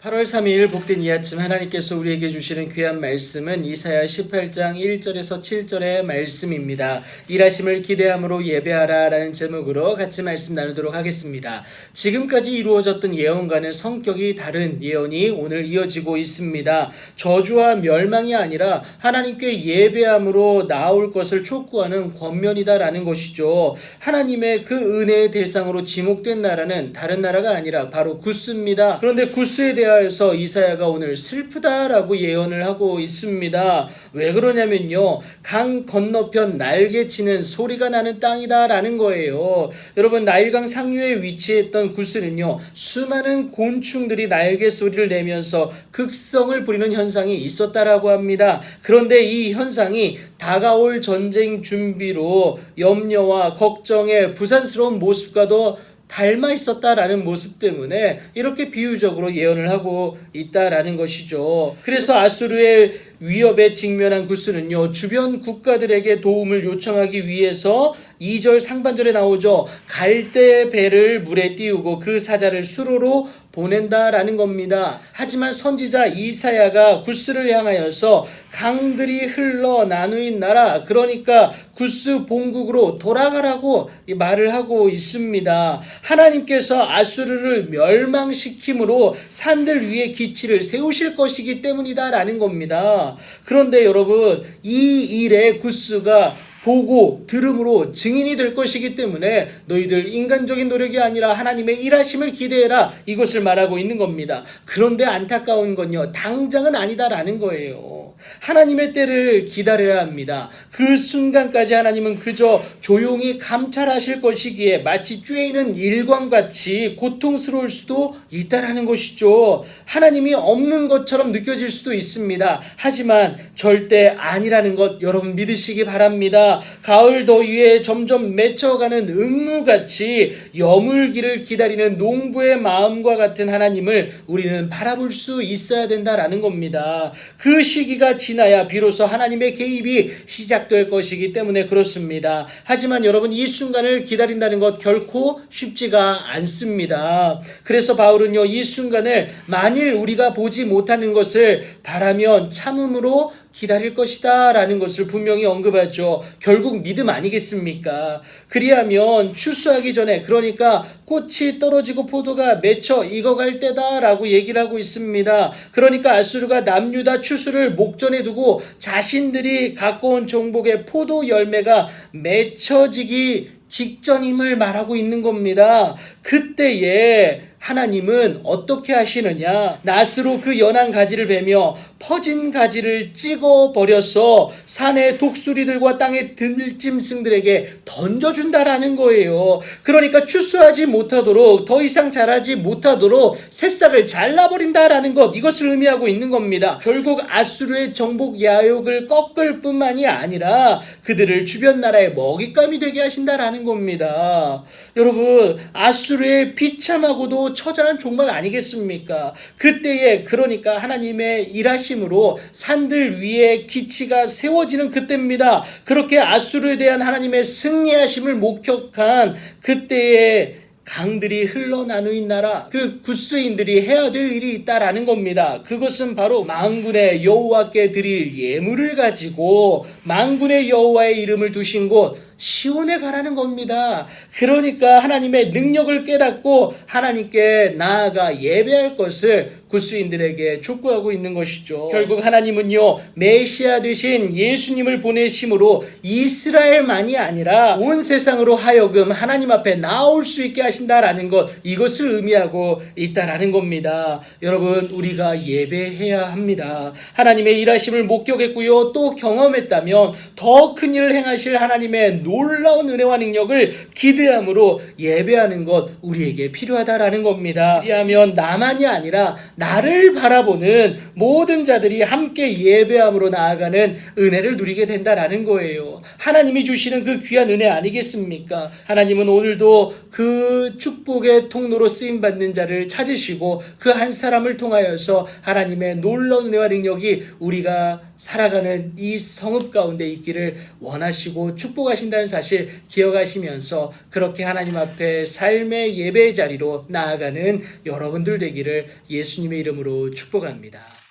8월 3일 복된 이 아침 하나님께서 우리에게 주시는 귀한 말씀은 이사야 18장 1절에서 7절의 말씀입니다. 일하심을 기대함으로 예배하라 라는 제목으로 같이 말씀 나누도록 하겠습니다. 지금까지 이루어졌던 예언과는 성격이 다른 예언이 오늘 이어지고 있습니다. 저주와 멸망이 아니라 하나님께 예배함으로 나올 것을 촉구하는 권면이다라는 것이죠. 하나님의 그 은혜의 대상으로 지목된 나라는 다른 나라가 아니라 바로 구스입니다. 그런데 구스에 대하여서 이사야가 오늘 슬프다라고 예언을 하고 있습니다. 왜 그러냐면요, 강 건너편 날개치는 소리가 나는 땅이다라는 거예요. 여러분, 나일강 상류에 위치했던 구스는요, 수많은 곤충들이 날개 소리를 내면서 극성을 부리는 현상이 있었다라고 합니다. 그런데 이 현상이 다가올 전쟁 준비로 염려와 걱정의 부산스러운 모습과도 닮아 있었다라는 모습 때문에 이렇게 비유적으로 예언을 하고 있다라는 것이죠. 그래서 아수르의 위협에 직면한 구스는요, 주변 국가들에게 도움을 요청하기 위해서 2절 상반절에 나오죠. 갈대 배를 물에 띄우고 그 사자를 수로로 보낸다라는 겁니다. 하지만 선지자 이사야가 구스를 향하여서 강들이 흘러 나누인 나라, 그러니까 구스 본국으로 돌아가라고 말을 하고 있습니다. 하나님께서 아수르를 멸망시킴으로 산들 위에 기치를 세우실 것이기 때문이다라는 겁니다. 그런데 여러분, 이 일에 구스가 보고 들음으로 증인이 될 것이기 때문에 너희들 인간적인 노력이 아니라 하나님의 일하심을 기대해라, 이것을 말하고 있는 겁니다. 그런데 안타까운 건요, 당장은 아니다라는 거예요. 하나님의 때를 기다려야 합니다. 그 순간까지 하나님은 그저 조용히 감찰하실 것이기에 마치 쬐이는 일광같이 고통스러울 수도 있다라는 것이죠. 하나님이 없는 것처럼 느껴질 수도 있습니다. 하지만 절대 아니라는 것 여러분 믿으시기 바랍니다. 가을 더위에 점점 맺혀가는 응무같이 여물기를 기다리는 농부의 마음과 같은 하나님을 우리는 바라볼 수 있어야 된다라는 겁니다. 그 시기가 지나야 비로소 하나님의 개입이 시작될 것이기 때문에 그렇습니다. 하지만 여러분, 이 순간을 기다린다는 것 결코 쉽지가 않습니다. 그래서 바울은요, 이 순간을 만일 우리가 보지 못하는 것을 바라면 참음으로 기다릴 것이다 라는 것을 분명히 언급하죠. 결국 믿음 아니겠습니까? 그리하면 추수하기 전에, 그러니까 꽃이 떨어지고 포도가 맺혀 익어갈 때다 라고 얘기를 하고 있습니다. 그러니까 아수르가 남유다 추수를 목전에 두고 자신들이 갖고 온 종복의 포도 열매가 맺혀지기 직전임을 말하고 있는 겁니다. 그때에 하나님은 어떻게 하시느냐? 낫으로 그 연한 가지를 베며 퍼진 가지를 찍어버려서 산의 독수리들과 땅의 들짐승들에게 던져준다라는 거예요. 그러니까 추수하지 못하도록, 더 이상 자라지 못하도록 새싹을 잘라버린다라는 것, 이것을 의미하고 있는 겁니다. 결국 아수르의 정복 야욕을 꺾을 뿐만이 아니라 그들을 주변 나라의 먹잇감이 되게 하신다라는 겁니다. 여러분, 아수르의 비참하고도 처절한 종말 아니겠습니까? 그때에, 그러니까 하나님의 일하심으로 산들 위에 기치가 세워지는 그때입니다. 그렇게 아수르에 대한 하나님의 승리하심을 목격한 그때에 강들이 흘러나누인 나라, 그 구스인들이 해야 될 일이 있다라는 겁니다. 그것은 바로 만군의 여호와께 드릴 예물을 가지고 만군의 여호와의 이름을 두신 곳 시온에 가라는 겁니다. 그러니까 하나님의 능력을 깨닫고 하나님께 나아가 예배할 것을 구스인들에게 촉구하고 있는 것이죠. 결국 하나님은요, 메시아 되신 예수님을 보내심으로 이스라엘만이 아니라 온 세상으로 하여금 하나님 앞에 나올 수 있게 하신다라는 것, 이것을 의미하고 있다라는 겁니다. 여러분, 우리가 예배해야 합니다. 하나님의 일하심을 목격했고요, 또 경험했다면 더 큰 일을 행하실 하나님의 놀라운 은혜와 능력을 기대함으로 예배하는 것 우리에게 필요하다라는 겁니다. 그리하면 나만이 아니라 나를 바라보는 모든 자들이 함께 예배함으로 나아가는 은혜를 누리게 된다라는 거예요. 하나님이 주시는 그 귀한 은혜 아니겠습니까? 하나님은 오늘도 그 축복의 통로로 쓰임받는 자를 찾으시고 그 한 사람을 통하여서 하나님의 놀라운 은혜와 능력이 우리가 살아가는 이 성읍 가운데 있기를 원하시고 축복하신다는 사실 기억하시면서 그렇게 하나님 앞에 삶의 예배의 자리로 나아가는 여러분들 되기를 예수님의 이름으로 축복합니다.